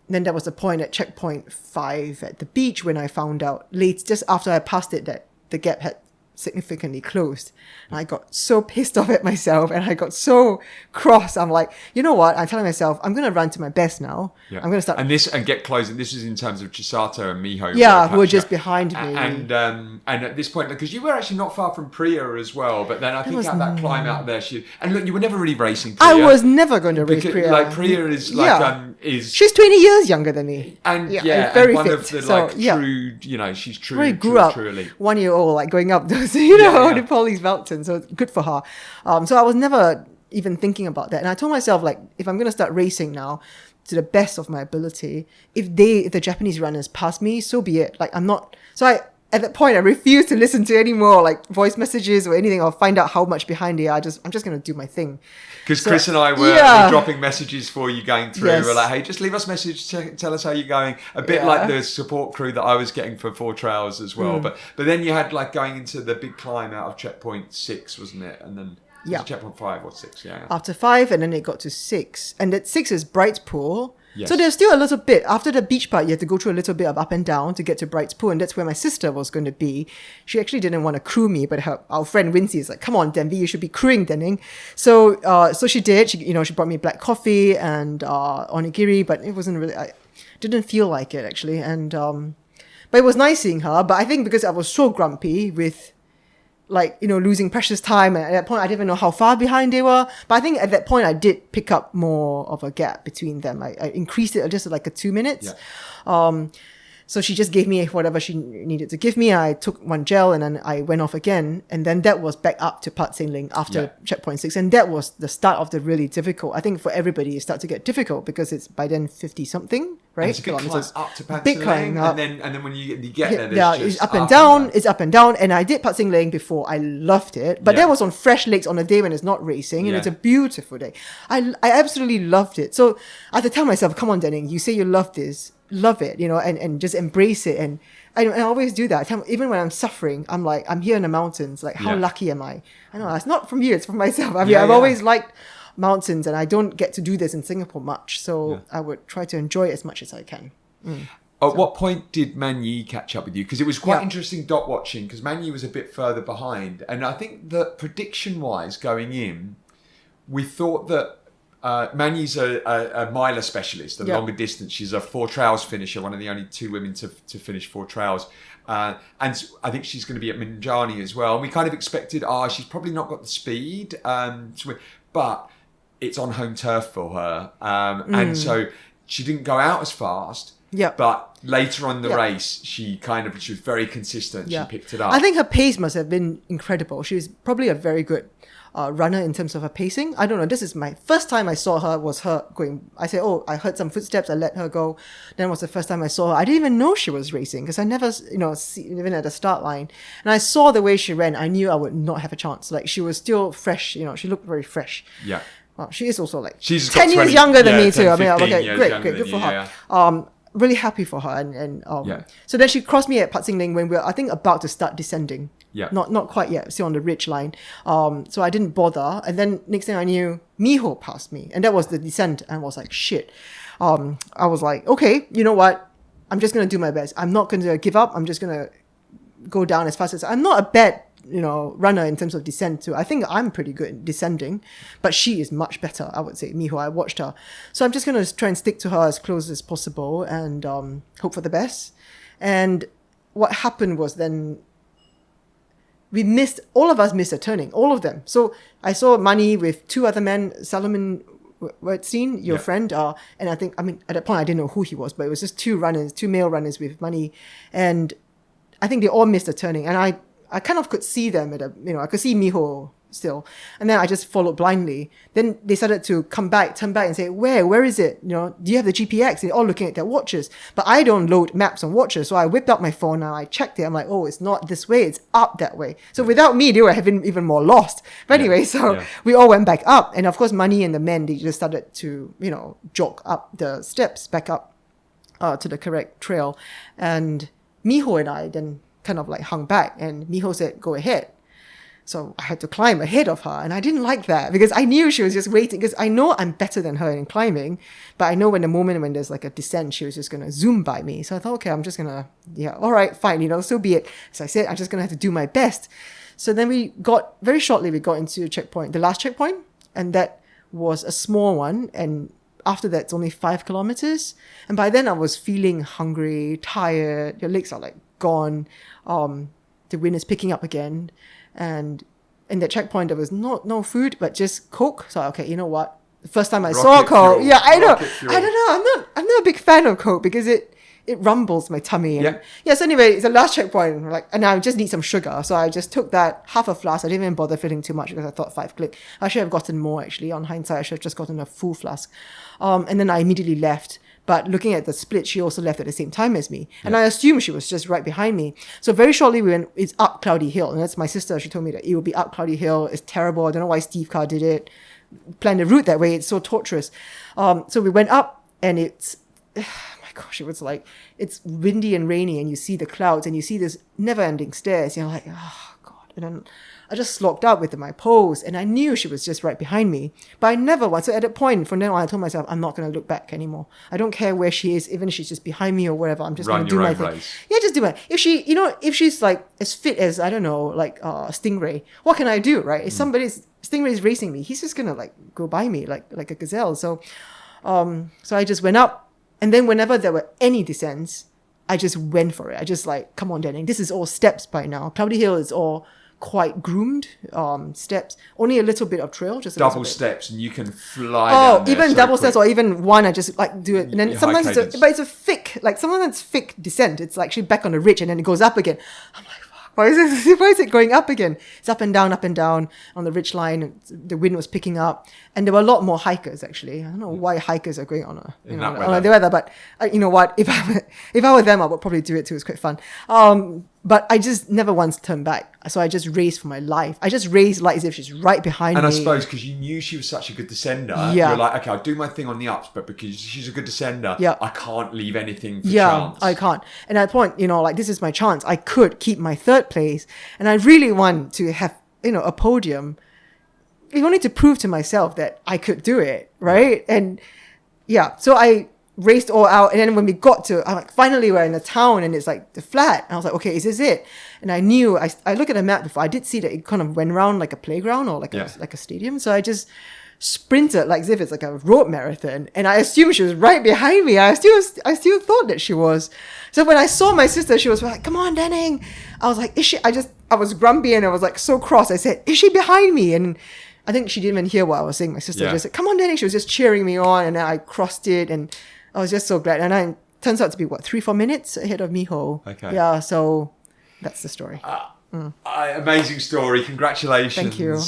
then there was a point at checkpoint 5 at the beach when I found out late, just after I passed it, that the gap had significantly closed. And I got so pissed off at myself, and I got so cross. I'm like, you know what? I'm telling myself, I'm going to run to my best now. I'm going to start.
And get close. And this is in terms of Chisato and Miho.
Who were just behind me.
And at this point, because you were actually not far from Priya as well, but then I think at that climb out there, and look, you were never really racing Priya.
I was never going to race Priya.
Like Priya is like
she's 20 years younger than me.
And
very
one
fit.
of the true, she's true.
Really grew up
truly
1 year old, like going up those, the Polly's mountains. So good for her. So I was never even thinking about that. And I told myself, like, if I'm going to start racing now to the best of my ability, if the Japanese runners pass me, so be it. Like, I'm not. So at that point, I refused to listen to any more like voice messages or anything. I'll find out how much behind they are. I'm just going to do my thing.
Because Chris and I were dropping messages for you going through. We're like, hey, just leave us a message, tell us how you're going. A bit like the support crew that I was getting for 4 Trails as well. But then you had like going into the big climb out of checkpoint 6, wasn't it? And then checkpoint 5 or 6, After
5, and then it got to 6. And that 6 is Bright Pool.
Yes.
So there's still a little bit. After the beach part, you have to go through a little bit of up and down to get to Bright's Pool, and that's where my sister was going to be. She actually didn't want to crew me, but our friend Wincy is like, come on, Denby, you should be crewing Denning. So she did. She brought me black coffee and onigiri, but it wasn't really, I didn't feel like it actually. And but it was nice seeing her. But I think because I was so grumpy with losing precious time. And at that point, I didn't even know how far behind they were. But I think at that point, I did pick up more of a gap between them. I increased it just like 2 minutes.
Yeah.
So she just gave me whatever she needed to give me. I took one gel and then I went off again. And then that was back up to Pat Sing Ling after checkpoint 6. And that was the start of the really difficult. I think for everybody, it started to get difficult because it's by then 50 something, right?
And it's a big climb up to Pat
Big
Sing
climb
Ling.
up.
And then when you get there,
it's up and down. It's up and down. And I did Pat Sing Ling before. I loved it. But that was on fresh legs on a day when it's not racing. And it's a beautiful day. I absolutely loved it. So I had to tell myself, come on, Denning, you say you love this. Love it, and just embrace it. And I always do that. Even when I'm suffering, I'm like, I'm here in the mountains. Like, how lucky am I? I know it's not from you, it's from myself. I mean, I've always liked mountains, and I don't get to do this in Singapore much. So I would try to enjoy it as much as I can.
At what point did Man Yi catch up with you? Because it was quite interesting dot watching, because Man Yi was a bit further behind. And I think that prediction-wise, going in, we thought that Man Yi's a miler specialist, a longer distance. She's a 4 trails finisher, one of the only 2 women to finish 4 trails. And I think she's going to be at Minjani as well. And we kind of expected, she's probably not got the speed, but it's on home turf for her. And so she didn't go out as fast.
Yeah.
But later on in the race, she was very consistent.
Yeah.
She picked it up.
I think her pace must have been incredible. She was probably a very good runner in terms of her pacing. I don't know. This is my first time I saw her was her going. I said, I heard some footsteps. I let her go. Then was the first time I saw her. I didn't even know she was racing because I never, see, even at the start line. And I saw the way she ran. I knew I would not have a chance. Like she was still fresh. She looked very fresh.
Yeah.
Well, she is also like
she's
10 years
20,
younger than me
10,
too. I mean,
15
okay,
years
great,
younger
good
than
for
you,
her.
yeah.
Really happy for her. And so then she crossed me at Pat Sing Ling when we were, I think, about to start descending.
Yeah.
Not quite yet, still on the ridge line. So I didn't bother. And then next thing I knew, Miho passed me. And that was the descent. And I was like, shit. I was like, okay, you know what? I'm just going to do my best. I'm not going to give up. I'm just going to go down as fast as I'm not a bad, runner in terms of descent too. I think I'm pretty good at descending, but she is much better, I would say, Miho. I watched her. So I'm just going to try and stick to her as close as possible and hope for the best. And what happened was then all of us missed a turning, all of them. So I saw Mani with 2 other men, Solomon Wetstein, your friend, and at that point I didn't know who he was, but it was just 2 male runners with Mani, and I think they all missed a turning, and I kind of could see them I could see Miho still, and then I just followed blindly. Then they started to turn back and say, where is it? Do you have the GPX? They're all looking at their watches, but I don't load maps on watches, so I whipped out my phone and I checked it. I'm like, it's not this way, it's up that way. So without me, they were having even more lost. But anyway, we all went back up, and of course Mani and the men, they just started to jog up the steps back up to the correct trail, and Miho and I then kind of like hung back, and Miho said, go ahead. So I had to climb ahead of her, and I didn't like that because I knew she was just waiting, because I know I'm better than her in climbing, but I know when there's like a descent, she was just going to zoom by me. So I thought, okay, I'm just going to, all right, fine, so be it. So I said, I'm just going to have to do my best. So then very shortly we got into the last checkpoint, and that was a small one. And after that, it's only 5 kilometers. And by then I was feeling hungry, tired, your legs are like gone. The wind is picking up again. And in that checkpoint, there was no food, but just Coke. So, okay, you know what? The first time I saw Coke, I know. I don't know. I'm not a big fan of Coke because it rumbles my tummy. And so anyway, it's the last checkpoint. And I just need some sugar. So I just took that half a flask. I didn't even bother filling too much because I thought 5 click. I should have gotten more, actually. On hindsight, I should have just gotten a full flask. And then I immediately left. But looking at the split, she also left at the same time as me. And I assumed she was just right behind me. So very shortly, it's up Cloudy Hill. And that's my sister. She told me that it will be up Cloudy Hill. It's terrible. I don't know why Steve Carr did it. Planned the route that way. It's so torturous. So we went up, and it's... my gosh, it was like... It's windy and rainy, and you see the clouds, and you see this never-ending stairs. You're like, oh, God. And then I just slogged out with my pose, and I knew she was just right behind me. But I never was. So at that point, from then on, I told myself, I'm not going to look back anymore. I don't care where she is, even if she's just behind me or whatever. I'm just going to do my thing.
Race.
Yeah, just do it. If she's like as fit as, I don't know, like Stingray, what can I do, right? If Stingray's racing me, he's just going to like go by me like a gazelle. So I just went up, and then whenever there were any descents, I just went for it. I just like, come on, Denning. This is all steps by now. Cloudy Hill is all quite groomed steps. Only a little bit of trail, just a
double
little bit.
Steps, and you can fly down there
even
so
double
quick.
steps or even one, I just like do it. And then
High
sometimes
cadence.
but it's a thick, like sometimes it's thick descent. It's like actually back on the ridge and then it goes up again. I'm like, why is it going up again? It's up and down on the ridge line. The wind was picking up, and there were a lot more hikers actually. I don't know why hikers are going on the weather, but you know what? If I were them, I would probably do it too. It's quite fun. But I just never once turned back. So I just raced for my life. I just raced like as if she's right behind me.
And I suppose because you knew she was such a good descender, you're like, okay, I'll do my thing on the ups, but because she's a good descender, I can't leave anything for chance.
I can't. And at that point, like this is my chance. I could keep my third place, and I really want to have, a podium. I wanted to prove to myself that I could do it, right? And so I raced all out, and then when we got to, I'm like, finally we're in the town, and it's like the flat, and I was like, okay, is this it? And I knew, I looked at the map before, I did see that it kind of went around like a playground or like a stadium, so I just sprinted like as if it's like a road marathon, and I assumed she was right behind me. I still thought that she was. So when I saw my sister, she was like, come on, Denning. I was like, is she? I was grumpy, and I was like so cross. I said, is she behind me? And I think she didn't even hear what I was saying. My sister just said, come on, Denning. She was just cheering me on, and then I crossed it, and I was just so glad. And it turns out to be 3-4 minutes ahead of Miho.
Okay.
Yeah, so that's the story.
Amazing story. Congratulations.
Thank you.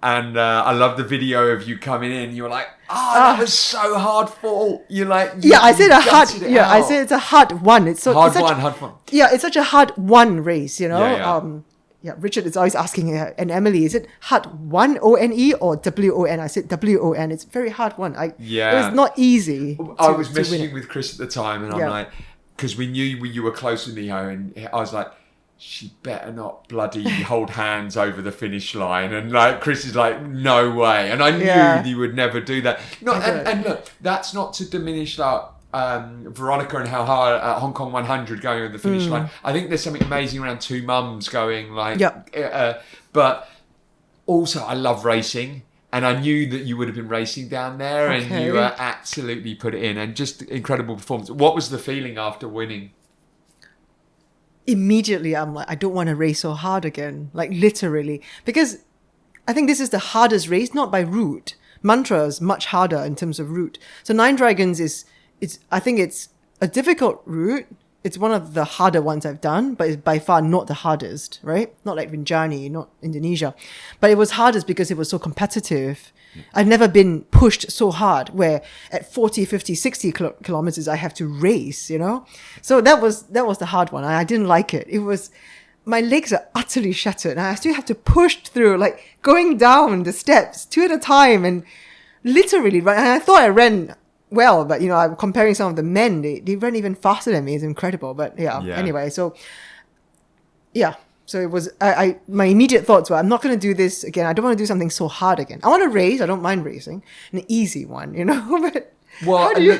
And I love the video of you coming in. You were like, that was so hard fought. You're like,
I said I said it's a hard one. It's so
hard
it's
one.
Yeah, it's such a hard one race,
Yeah.
Richard is always asking, and Emily, is it hard one O-N-E or W-O-N? I said W-O-N. It's very hard one. It was not easy.
I was messaging with Chris at the time, and I'm like, because we knew you were close with Miho, and I was like, she better not bloody hold hands over the finish line. And like Chris is like, no way. And I knew you would never do that. No, and look, that's not to diminish Veronica and how hard Hong Kong 100 going over the finish line. I think there's something amazing around two mums going but also I love racing, and I knew that you would have been racing down there, and you absolutely put it in, and just incredible performance. What was the feeling after winning?
Immediately I'm like, I don't want to race so hard again, like literally, because I think this is the hardest race, not by route. Mantra is much harder in terms of route. So Nine Dragons I think it's a difficult route. It's one of the harder ones I've done, but it's by far not the hardest, right? Not like Rinjani, not Indonesia. But it was hardest because it was so competitive. I've never been pushed so hard where at 40, 50, 60 kilometers I have to race, So that was the hard one. I didn't like it. It was, my legs are utterly shattered, and I still have to push through, like going down the steps 2 at a time, and literally, right? And I thought I ran well, but I'm comparing some of the men, they ran even faster than me. It's incredible. But anyway, so it was, my immediate thoughts were, I'm not going to do this again. I don't want to do something so hard again. I want to race. I don't mind racing. An easy one, but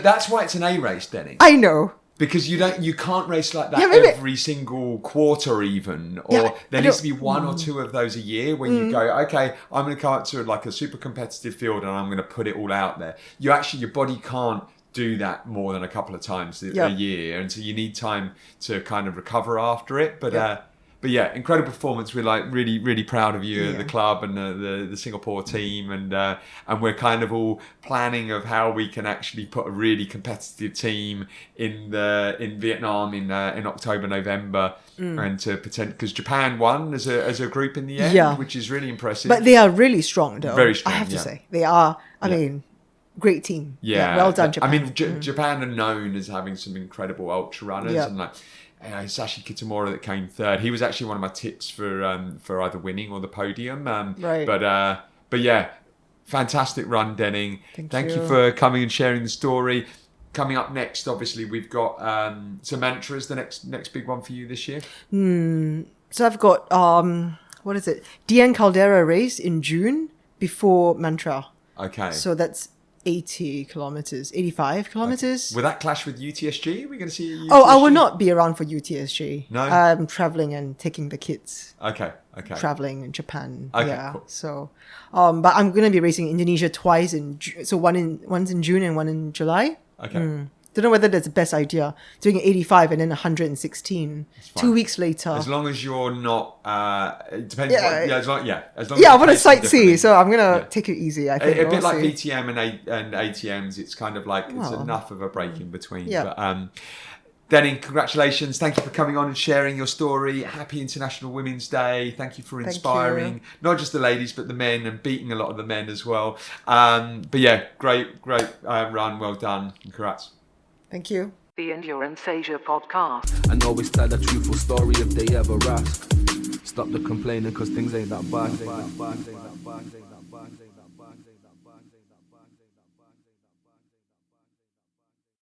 that's why it's an A race, Denning.
I know.
Because you can't race like that every single quarter even, or there needs to be one or two of those a year when you go, okay, I'm going to come up to like a super competitive field and I'm going to put it all out there. Your body can't do that more than a couple of times a year, and so you need time to kind of recover after it. But yeah, incredible performance. We're like really, really proud of you, the club and the Singapore team, and we're kind of all planning of how we can actually put a really competitive team in Vietnam in October, November, and to pretend, because Japan won as a group in the end, which is really impressive.
But they are really strong, though.
Very strong.
I have to say they are. I mean, great team.
Yeah,
well done, Japan.
I mean, Japan are known as having some incredible ultra runners, and like. It's actually Kitamura that came third. He was actually one of my tips for either winning or the podium.
Right.
But yeah, fantastic run, Denning. Thank you
you
for coming and sharing the story. Coming up next, obviously, we've got Samantra is the next big one for you this year.
So I've got what is it? Dian Caldera race in June before Mantra.
Okay.
So that's 80 kilometers, 85 kilometers.
Will that clash with UTSG? Are we going to see UTSG?
Oh, I will not be around for UTSG.
No?
I'm traveling and taking the kids.
Okay.
Traveling in Japan.
Okay,
yeah.
cool.
So, but I'm going to be racing Indonesia twice so one's in June and one in July.
Okay.
Don't know whether that's the best idea. Doing 85 and then 116
fine.
2 weeks later.
As long as you're not, it depends.
Yeah.
As long
Yeah,
as
I
you're
want to
pacing
sightsee,
differently.
so I'm gonna
Yeah.
take it easy. I think
A bit
we'll
like
see.
VTM and ATMs, it's kind of like it's
Oh.
enough of a break in between.
Yeah.
But, Denny, congratulations. Thank you for coming on and sharing your story. Happy International Women's Day. Thank you for
Thank
inspiring
you.
not just the ladies, but the men and beating a lot of the men as well. But yeah, great run. Well done. Congrats.
Thank you.
The Endurance Asia Podcast.
And always tell a truthful story if they ever ask. Stop the complaining, cause things ain't that bad.